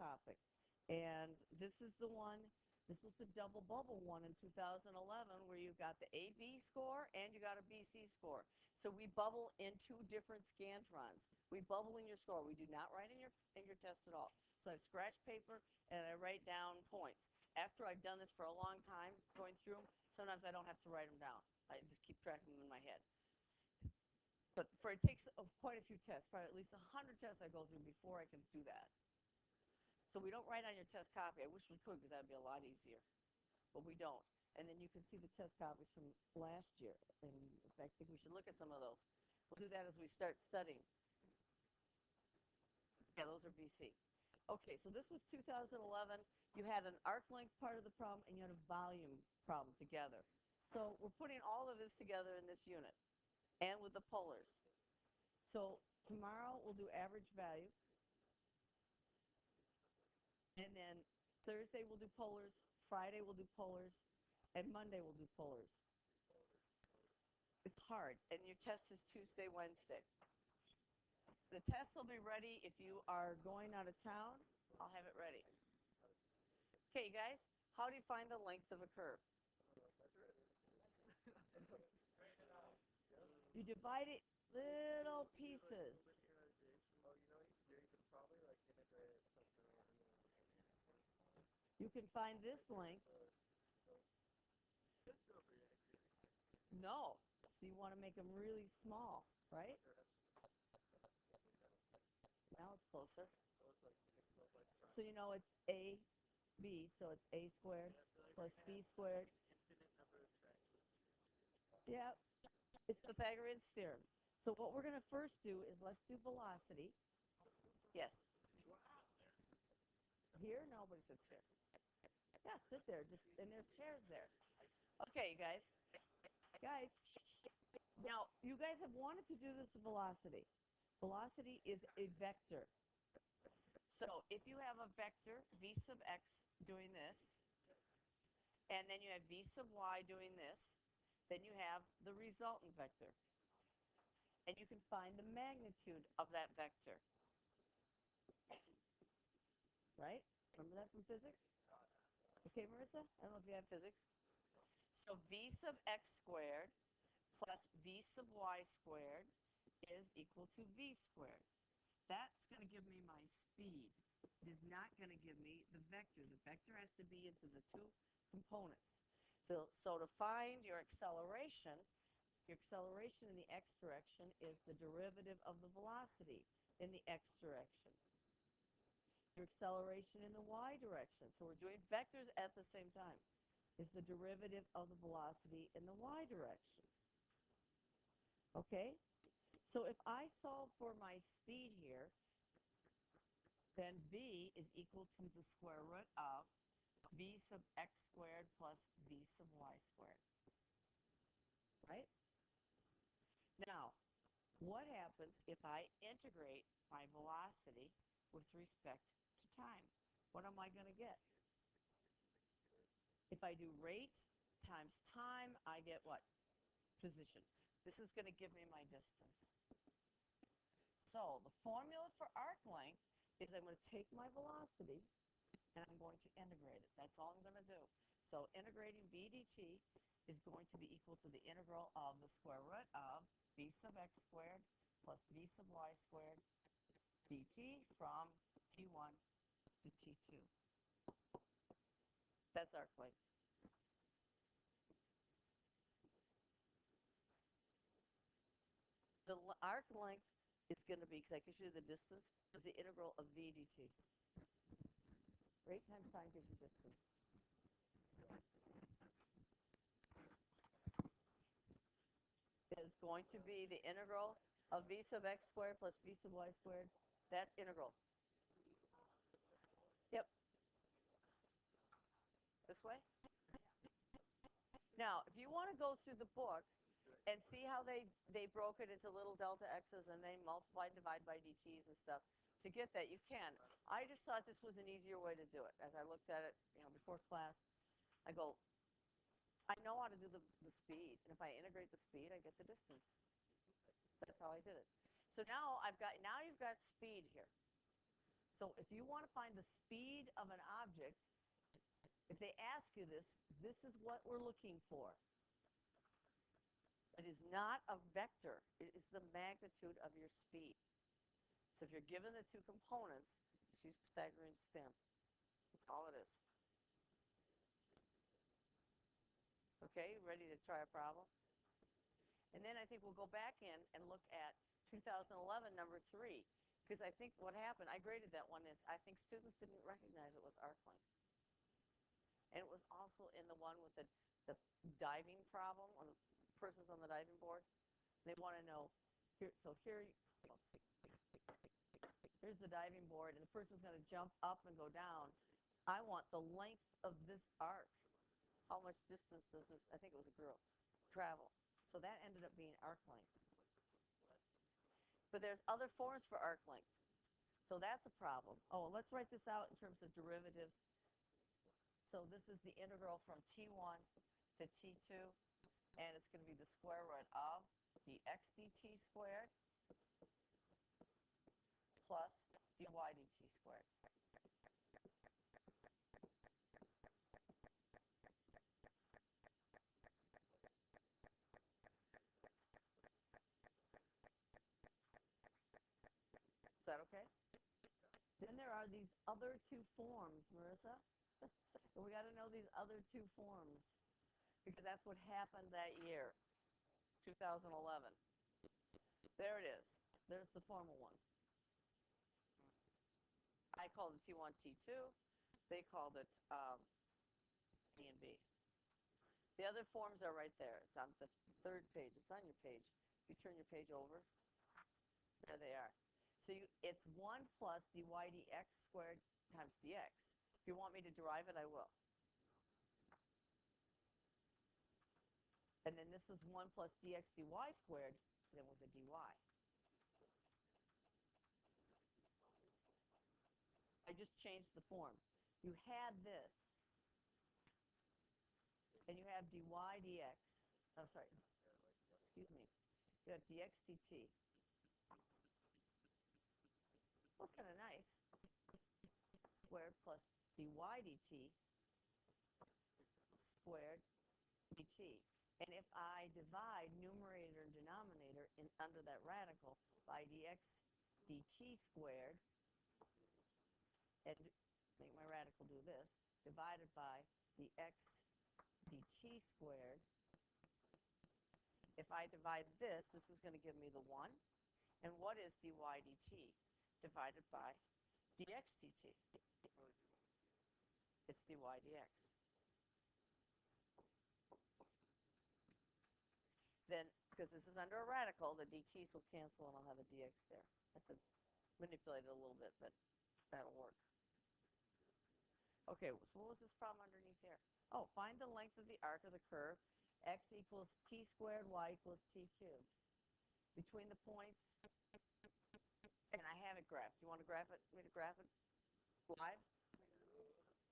topic. And this is the one, this was the double bubble one in 2011 where you got the AB score and you got a BC score. So we bubble in two different scantrons. We bubble in your score. We do not write in your test at all. So I have scratch paper and I write down points. After I've done this for a long time, going through them, sometimes I don't have to write them down. I just keep track of them in my head. But it takes quite a few tests, probably at least 100 tests I go through before I can do that. So we don't write on your test copy. I wish we could because that would be a lot easier. But we don't. And then you can see the test copies from last year. And in fact, I think we should look at some of those. We'll do that as we start studying. Yeah, those are BC. Okay, so this was 2011. You had an arc length part of the problem and you had a volume problem together. So we're putting all of this together in this unit and with the polars. So tomorrow we'll do average value. And then Thursday we'll do polars, Friday we'll do polars, and Monday we'll do polars. It's hard, and your test is Tuesday, Wednesday. The test will be ready if you are going out of town. I'll have it ready. Okay, you guys, how do you find the length of a curve? You divide it little pieces. You can find this length. No. So you want to make them really small, right? Now it's closer. So you know it's AB, so it's A squared plus B squared. Yeah, it's Pythagorean theorem. So what we're going to first do is let's do velocity. Yes. Here? Nobody sits here. Yeah, sit there. And there's chairs there. Okay, you guys. Guys, now, you guys have wanted to do this with velocity. Velocity is a vector. So if you have a vector, v sub x, doing this, and then you have v sub y doing this, then you have the resultant vector. And you can find the magnitude of that vector. Right? Remember that from physics? Okay, Marissa? I don't know if you have physics. So v sub x squared plus v sub y squared is equal to v squared. That's going to give me my speed. It is not going to give me the vector. The vector has to be into the two components. So to find your acceleration in the x direction is the derivative of the velocity in the x direction. Your acceleration in the y direction, so we're doing vectors at the same time, is the derivative of the velocity in the y direction. Okay? So if I solve for my speed here, then v is equal to the square root of v sub x squared plus v sub y squared. Right? Now, what happens if I integrate my velocity with respect to time? What am I going to get? If I do rate times time, I get what? Position. This is going to give me my distance. So the formula for arc length is I'm going to take my velocity and I'm going to integrate it. That's all I'm going to do. So integrating v dt is going to be equal to the integral of the square root of v sub x squared plus v sub y squared dt from t1 to t2. That's arc length. The arc length is going to be, because I can show you the distance, is the integral of v dt. Rate times time gives you distance. Is going to be the integral of v sub x squared plus v sub y squared. That integral. Yep. This way. Now, if you want to go through the book and see how they broke it into little delta x's and they multiply and divide by dt's and stuff, to get that, you can. I just thought this was an easier way to do it. As I looked at it, before class, I go, I know how to do the speed, and if I integrate the speed, I get the distance. That's how I did it. So now you've got speed here. So if you want to find the speed of an object, if they ask you this, this is what we're looking for. It is not a vector. It is the magnitude of your speed. So if you're given the two components, just use Pythagorean theorem. That's all it is. Okay, ready to try a problem? And then I think we'll go back in and look at 2011, number 3. Because I think what happened, I graded that one, is I think students didn't recognize it was arc length. And it was also in the one with the diving problem, on the person's on the diving board. They want to know, here's the diving board, and the person's going to jump up and go down. I want the length of this arc. How much distance does this, I think it was a girl, travel? So that ended up being arc length. But there's other forms for arc length. So that's a problem. Oh, let's write this out in terms of derivatives. So this is the integral from T1 to T2, and it's going to be the square root of dx dt squared plus dy dt squared. Is that okay? Then there are these other two forms, Marissa. And we got to know these other two forms because that's what happened that year, 2011. There it is. There's the formal one. I called it T1, T2. They called it A and B. The other forms are right there. It's on the third page. It's on your page. If you turn your page over, there they are. So it's 1 plus dy dx squared times dx. If you want me to derive it, I will. And then this is 1 plus dx dy squared, then with a dy. I just changed the form. You had this, and you have dy dx. Oh, sorry. Excuse me. You have dx dt. Well, it's kind of nice. Squared plus dy dt squared dt. And if I divide numerator and denominator under that radical by dx dt squared, and make my radical do this, divided by dx dt squared, if I divide this is going to give me the 1. And what is dy dt divided by dx dt? It's dy dx. Then, because this is under a radical, the dt's will cancel and I'll have a dx there. I have to manipulate it a little bit, but that'll work. Okay, so what was this problem underneath here? Oh, find the length of the arc of the curve. X equals t squared, y equals t cubed. Between the points, and I have it graphed. You want to graph it? Me to graph it live?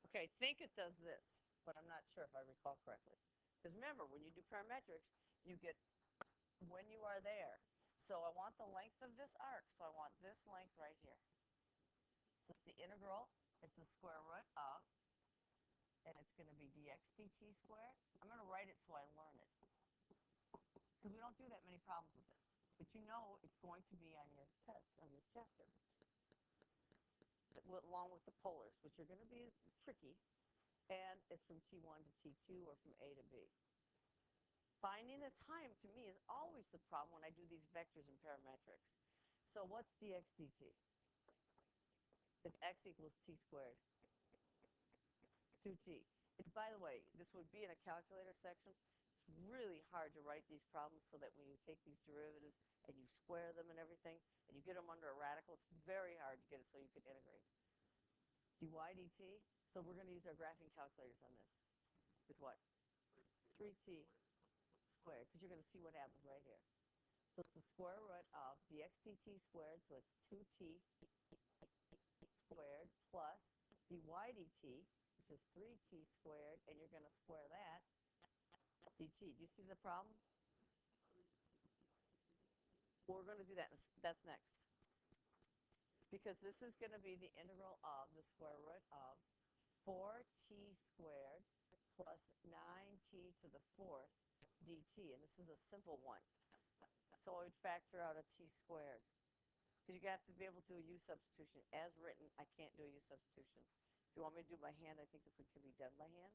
Okay, think it does this, but I'm not sure if I recall correctly. Because remember, when you do parametrics, you get when you are there. So I want the length of this arc, so I want this length right here. So it's the integral, it's the square root of, and it's going to be dx dt squared. I'm going to write it so I learn it. Because we don't do that many problems with this. But you know it's going to be on your test, on this chapter. Along with the polars, which are going to be tricky. And it's from T1 to T2 or from A to B. Finding the time, to me, is always the problem when I do these vectors and parametrics. So what's dx dt? If x equals t squared, 2t. By the way, this would be in a calculator section. It's really hard to write these problems so that when you take these derivatives and you square them and everything, and you get them under a radical, it's very hard to get it so you can integrate. dy dt, so we're going to use our graphing calculators on this. With what? 3t squared, because you're going to see what happens right here. So it's the square root of dx dt squared, so it's 2t squared plus dy dt, which is 3t squared, and you're going to square that, dt. Do you see the problem? Well, we're going to do that. That's next. because this is going to be the integral of the square root of 4t squared plus 9t to the fourth dt. And this is a simple one. So I would factor out a t squared. Because you have to be able to do a u substitution. As written, I can't do a u substitution. If you want me to do by hand, I think this one can be done by hand.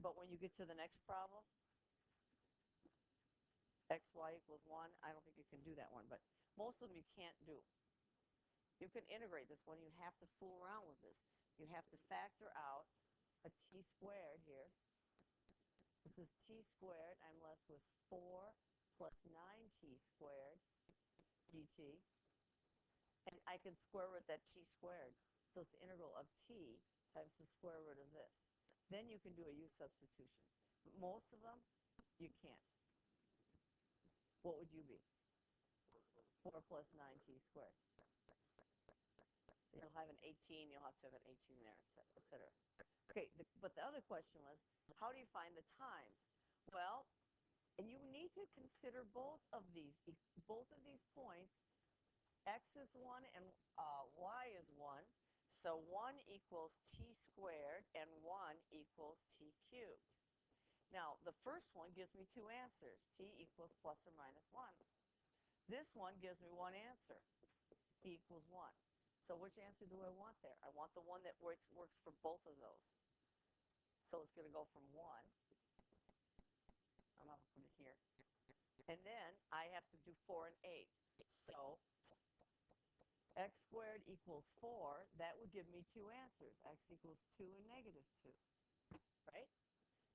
But when you get to the next problem, xy equals 1, I don't think you can do that one. But most of them you can't do. You can integrate this one. You have to fool around with this. You have to factor out a t squared here. This is t squared. I'm left with 4 plus 9t squared dt. And I can square root that t squared. So it's the integral of t times the square root of this. Then you can do a u substitution. But most of them, you can't. What would you be? 4 plus 9t squared. You'll have an 18, you'll have to have an 18 there, etc. Okay, but the other question was, how do you find the times? Well, and you need to consider both of these points. X is 1 and y is 1. So 1 equals t squared and 1 equals t cubed. Now, the first one gives me two answers, t equals plus or minus 1. This one gives me one answer, t equals 1. So which answer do I want there? I want the one that works for both of those. So it's going to go from 1. I'm going to put it here. And then I have to do 4 and 8. So x squared equals 4. That would give me two answers. X equals 2 and negative 2. Right?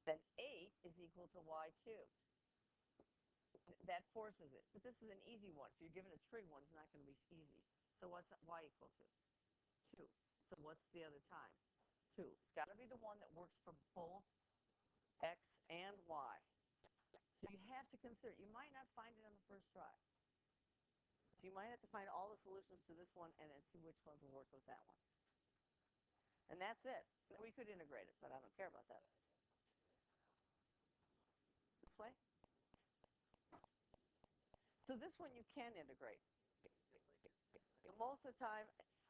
Then 8 is equal to y cubed. That forces it. But this is an easy one. If you're given a trig one, it's not going to be easy. So what's y equal to? 2. So what's the other time? 2. It's got to be the one that works for both x and y. So you have to consider. You might not find it on the first try. So you might have to find all the solutions to this one and then see which ones will work with that one. And that's it. We could integrate it, but I don't care about that. This way. So this one you can integrate. Most of the time,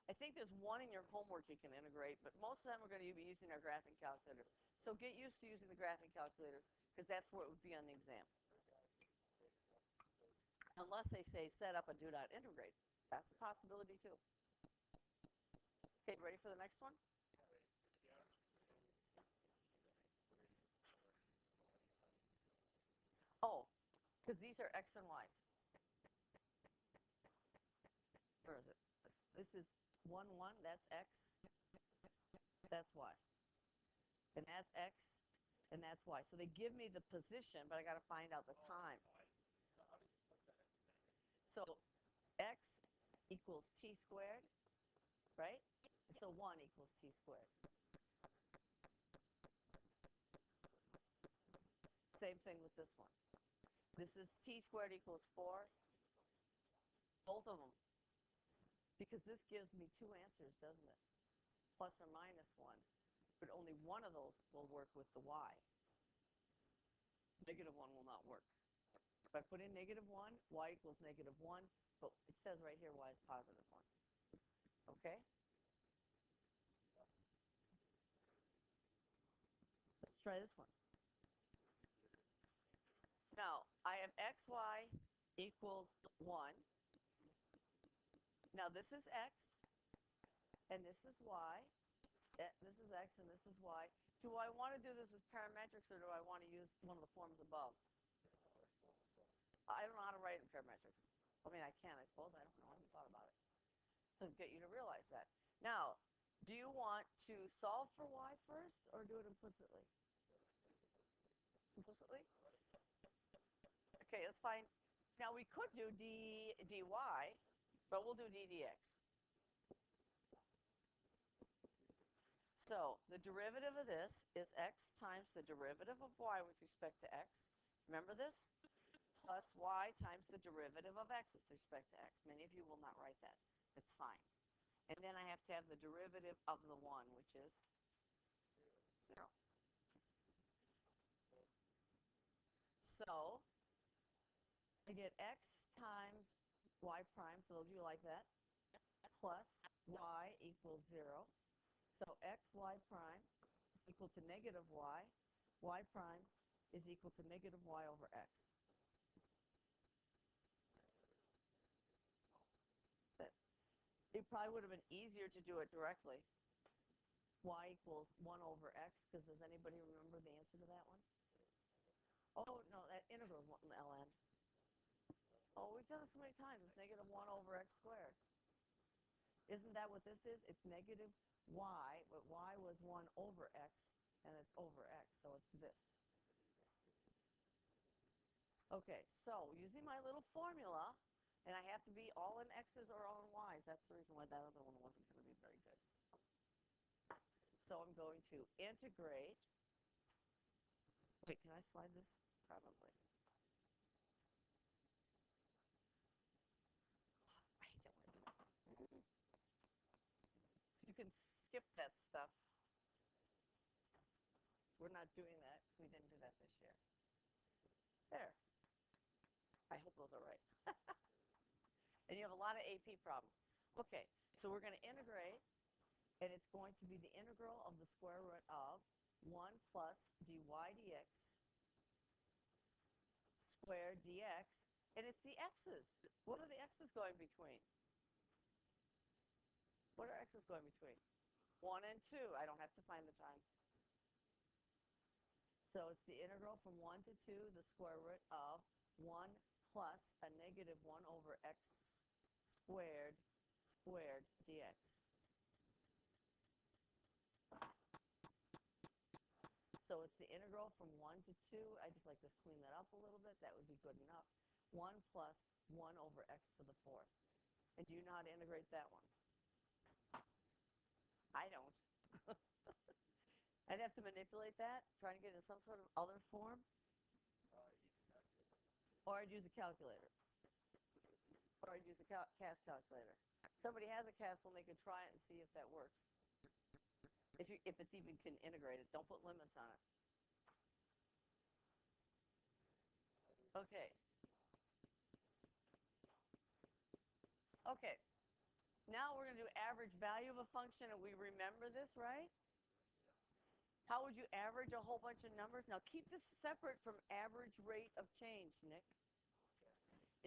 I think there's one in your homework you can integrate, but most of the time we're going to be using our graphing calculators. So get used to using the graphing calculators because that's where it would be on the exam. Unless they say set up a do not integrate. That's a possibility too. Okay, ready for the next one? Oh, because these are x and y's. Where is it? This is 1, 1, that's x, that's y. And that's x, and that's y. So they give me the position, but I got to find out the time. So x equals t squared, right? So 1 equals t squared. Same thing with this one. This is t squared equals 4. Both of them. Because this gives me two answers, doesn't it? Plus or minus 1. But only one of those will work with the y. Negative 1 will not work. If I put in negative 1, y equals negative 1. But it says right here y is positive 1. Okay? Let's try this one. Now, I have xy equals 1. Now, this is x, and this is y. This is x, and this is y. Do I want to do this with parametrics, or do I want to use one of the forms above? I don't know how to write in parametrics. I mean, I can, I suppose. I don't know. I haven't thought about it. To get you to realize that. Now, do you want to solve for y first, or do it implicitly? Implicitly? Okay, let's find. Now, we could do dy, but we'll do ddx. So the derivative of this is x times the derivative of y with respect to x. Remember this? Plus y times the derivative of x with respect to x. Many of you will not write that. That's fine. And then I have to have the derivative of the 1, which is 0. So I get x times y prime, for those of you like that, plus y equals 0. So xy prime is equal to negative y prime is equal to negative y over x. It probably would have been easier to do it directly. Y equals 1 over x, because does anybody remember the answer to that one? Oh, no, that integral is ln. Oh, we've done it so many times. It's negative 1 over x squared. Isn't that what this is? It's negative y, but y was 1 over x, and it's over x, so it's this. Okay, so using my little formula, and I have to be all in x's or all in y's. That's the reason why that other one wasn't going to be very good. So I'm going to integrate. Wait, can I slide this? Probably. I hate that when I do that. You can skip that stuff. We're not doing that because we didn't do that this year. There. I hope those are right. And you have a lot of AP problems. Okay, so we're going to integrate, and it's going to be the integral of the square root of 1 plus dy dx squared dx, and it's the x's. What are the x's going between? What are x's going between? 1 and 2. I don't have to find the time. So it's the integral from 1 to 2, the square root of 1 plus a negative 1 over x squared dx. So it's the integral from 1 to 2. I just like to clean that up a little bit. That would be good enough. 1 plus 1 over x to the 4th. And do you know how to integrate that one? I don't. I'd have to manipulate that, trying to get it in some sort of other form. Or I'd use a calculator. Or I'd use a CAS calculator. Somebody has a CAS one, they could try it and see if that works. If it's even can integrate it. Don't put limits on it. Okay. Okay. Now we're going to do average value of a function, and we remember this, right? How would you average a whole bunch of numbers? Now keep this separate from average rate of change, Nick.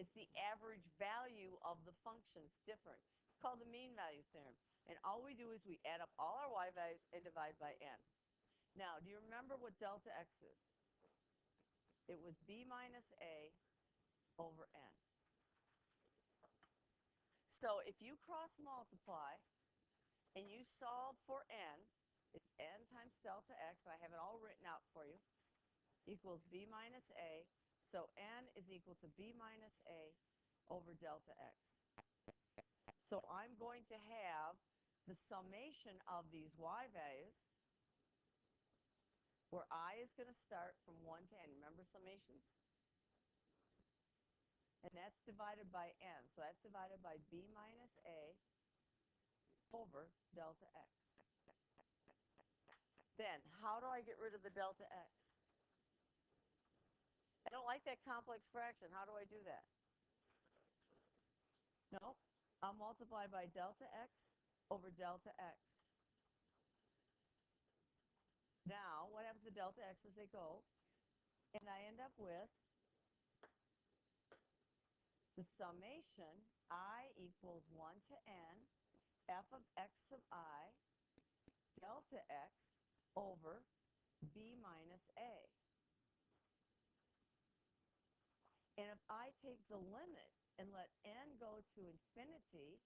It's the average value of the function. It's different. It's called the mean value theorem. And all we do is we add up all our y values and divide by n. Now, do you remember what delta x is? It was b minus a over n. So if you cross multiply and you solve for n, it's n times delta x, and I have it all written out for you, equals b minus a. So n is equal to b minus a over delta x. So I'm going to have the summation of these y values, where I is going to start from 1 to n. Remember summations? And that's divided by n. So that's divided by b minus a over delta x. Then, how do I get rid of the delta x? I don't like that complex fraction. How do I do that? No, I'll multiply by delta x over delta x. Now, what happens to delta x as they go? And I end up with the summation I equals 1 to n f of x sub I delta x over b minus a. And if I take the limit and let n go to infinity,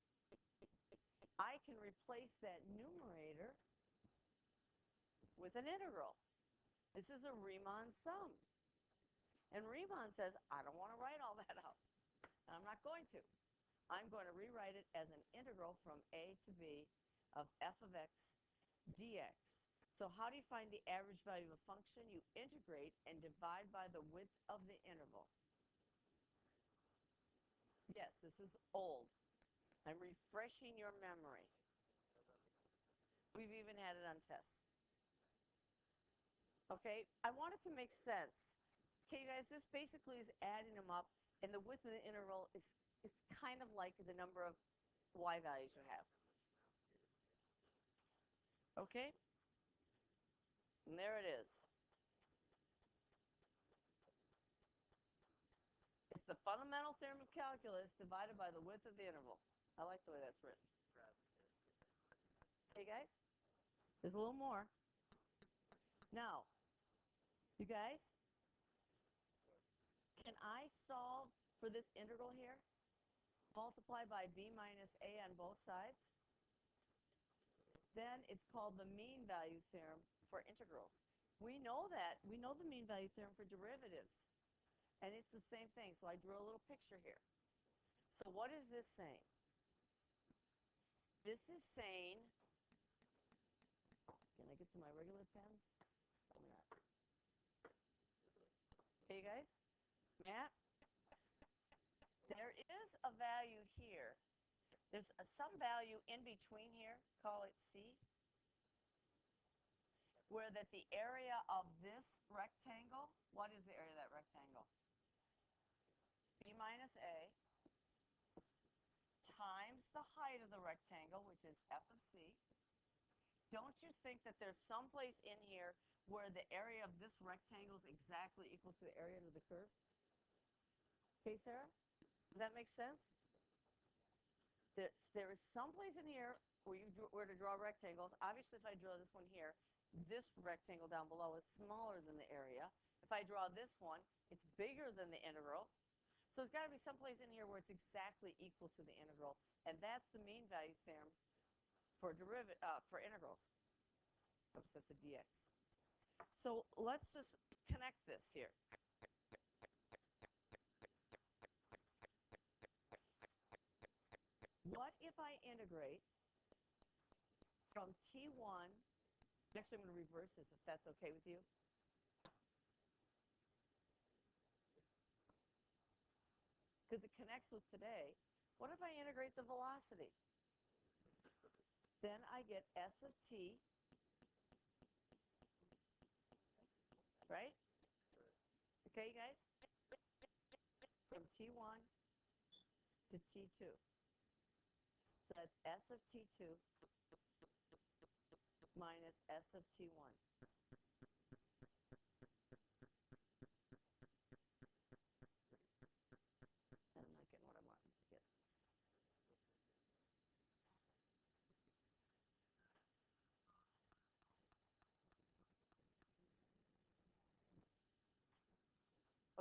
I can replace that numerator with an integral. This is a Riemann sum. And Riemann says, I don't want to write all that out. And I'm not going to. I'm going to rewrite it as an integral from a to b of f of x dx. So how do you find the average value of a function? You integrate and divide by the width of the interval. Yes, this is old. I'm refreshing your memory. We've even had it on tests. Okay, I want it to make sense. Okay, you guys, this basically is adding them up, and the width of the interval is kind of like the number of y values you have. Okay? And there it is. It's the fundamental theorem of calculus divided by the width of the interval. I like the way that's written. Okay, guys? There's a little more. Now, you guys, can I solve for this integral here? Multiply by b minus a on both sides? Then it's called the mean value theorem for integrals. We know that. We know the mean value theorem for derivatives. And it's the same thing. So I drew a little picture here. So what is this saying? This is saying, can I get to my regular pen? Probably not. Okay, you guys? Matt? There is a value here. There's some value in between here, call it C, where that the area of this rectangle, what is the area of that rectangle? B minus A times the height of the rectangle, which is f of C. Don't you think that there's some place in here where the area of this rectangle is exactly equal to the area of the curve? Okay, Sarah? Does that make sense? There is some place in here where you were to draw rectangles. Obviously, if I draw this one here, this rectangle down below is smaller than the area. If I draw this one, it's bigger than the integral. So there's got to be some place in here where it's exactly equal to the integral, and that's the mean value theorem for for integrals. Oops, that's a dx. So let's just connect this here. What if I integrate from T1, actually I'm going to reverse this if that's okay with you. Because it connects with today. What if I integrate the velocity? Then I get s of t, right? Okay, you guys? From T1 to T2. So that's s of T2 minus s of T1. And I'm not getting what I want to get.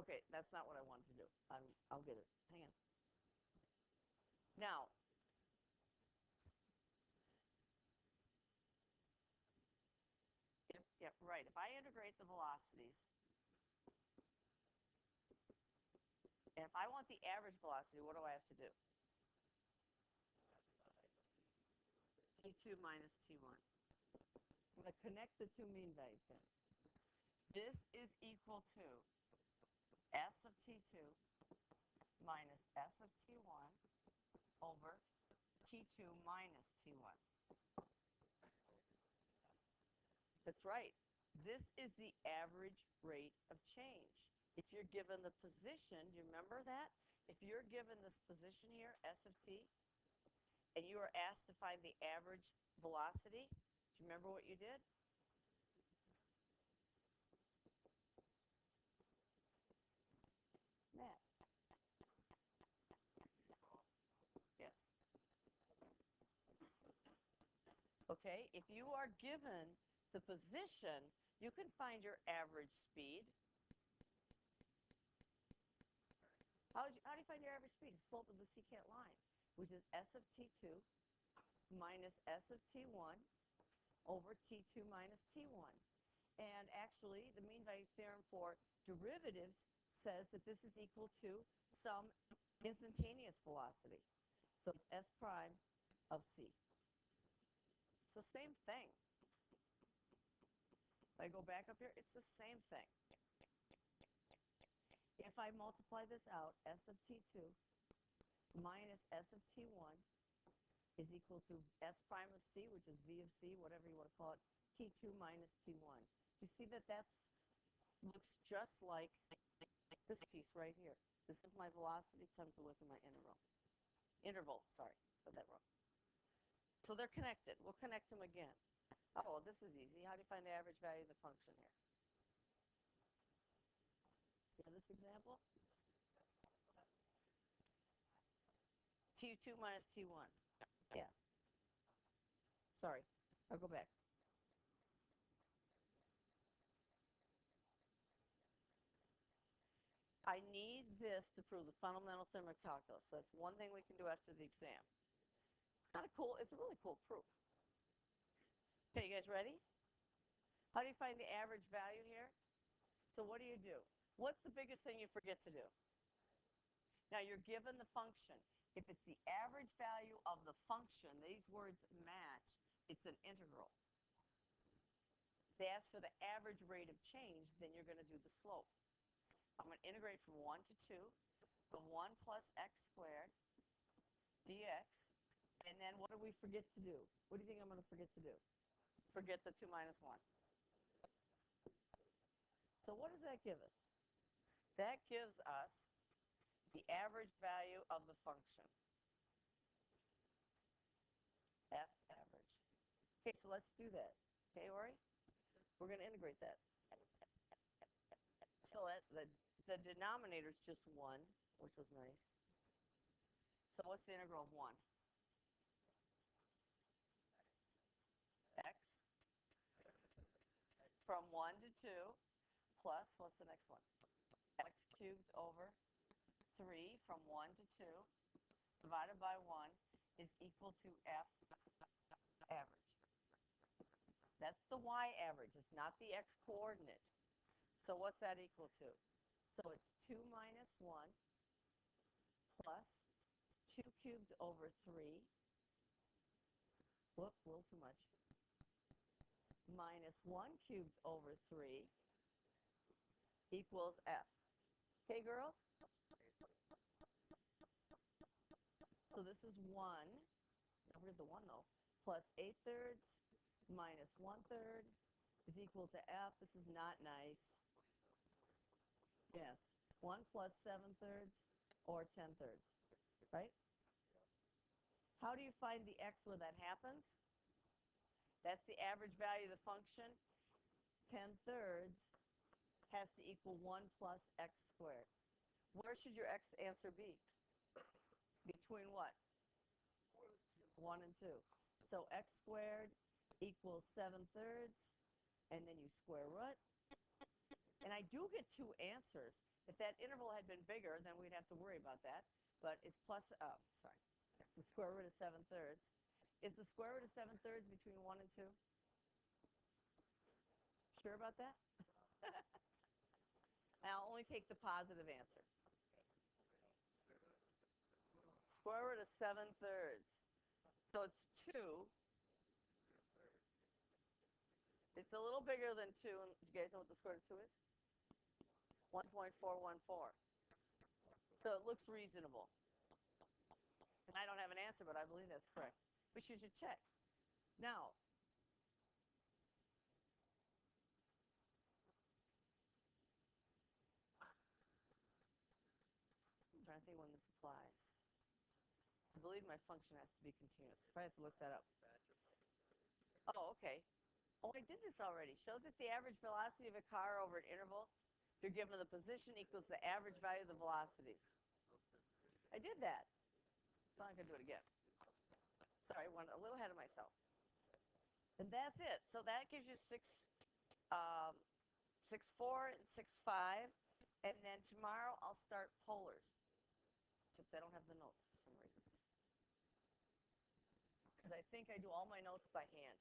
Okay, that's not what I wanted to do. I'll get it. Hang on. Now, right. If I integrate the velocities, and if I want the average velocity, what do I have to do? T2 minus T1. I'm going to connect the two mean value terms. This is equal to s of T2 minus s of T1 over T2 minus T1. That's right. This is the average rate of change. If you're given the position, do you remember that? If you're given this position here, s of t, and you are asked to find the average velocity, do you remember what you did? Matt. Yes. Okay, if you are given the position, you can find your average speed. How do you find your average speed? The slope of the secant line, which is s of t2 minus s of t1 over t2 minus t1. And actually, the mean value theorem for derivatives says that this is equal to some instantaneous velocity. So it's s prime of c. So same thing. If I go back up here, it's the same thing. If I multiply this out, s of t2 minus s of t1 is equal to s prime of c, which is v of c, whatever you want to call it, t2 minus t1. You see that that looks just like this piece right here. This is my velocity times the width of my interval. Sorry. Got that wrong. So they're connected. We'll connect them again. Oh, this is easy. How do you find the average value of the function here? Yeah, this example? T2 minus T1. Yeah. Sorry. I'll go back. I need this to prove the fundamental theorem of calculus. So that's one thing we can do after the exam. It's kind of cool. It's a really cool proof. Okay, you guys ready? How do you find the average value here? So what do? What's the biggest thing you forget to do? Now you're given the function. If it's the average value of the function, these words match, it's an integral. If they ask for the average rate of change, then you're going to do the slope. I'm going to integrate from 1 to 2, the 1 plus x squared dx, and then what do we forget to do? What do you think I'm going to forget to do? Forget the 2 minus 1. So what does that give us? That gives us the average value of the function, f average. Okay, so let's do that. Okay, Ori? We're going to integrate that. So the denominator is just 1, which was nice. So what's the integral of 1? X from 1 to 2 plus, what's the next one? X cubed over 3 from 1 to 2 divided by 1 is equal to f average. That's the y average. It's not the x coordinate. So what's that equal to? So it's 2 minus 1 plus 2 cubed over 3. Whoops, a little too much. Minus 1 cubed over 3 equals f. Okay, girls? So this is 1. Don't forget the 1, though. Plus 8/3 minus 1/3 is equal to f. This is not nice. Yes. 1 plus 7/3 or 10/3. Right? How do you find the x where that happens? That's the average value of the function. 10/3 has to equal 1 plus x squared. Where should your x answer be? Between what? 1 and 2. So x squared equals 7/3, and then you square root. And I do get 2 answers. If that interval had been bigger, then we'd have to worry about that. But it's it's the square root of 7/3. Is the square root of 7/3 between 1 and 2? Sure about that? I'll only take the positive answer. Square root of 7/3. So it's 2. It's a little bigger than 2. And do you guys know what the square root of 2 is? 1.414. So it looks reasonable. And I don't have an answer, but I believe that's correct. But you should check. Now, I'm trying to think when this applies. I believe my function has to be continuous. I have to look that up. Oh, okay. Oh, I did this already. Show that the average velocity of a car over an interval, you're given the position equals the average value of the velocities. I did that. So I'm going to do it again. Sorry, I went a little ahead of myself. And that's it. So that gives you 6, 6.4 and 6.5. And then tomorrow I'll start polars. Except I don't have the notes for some reason. Because I think I do all my notes by hand.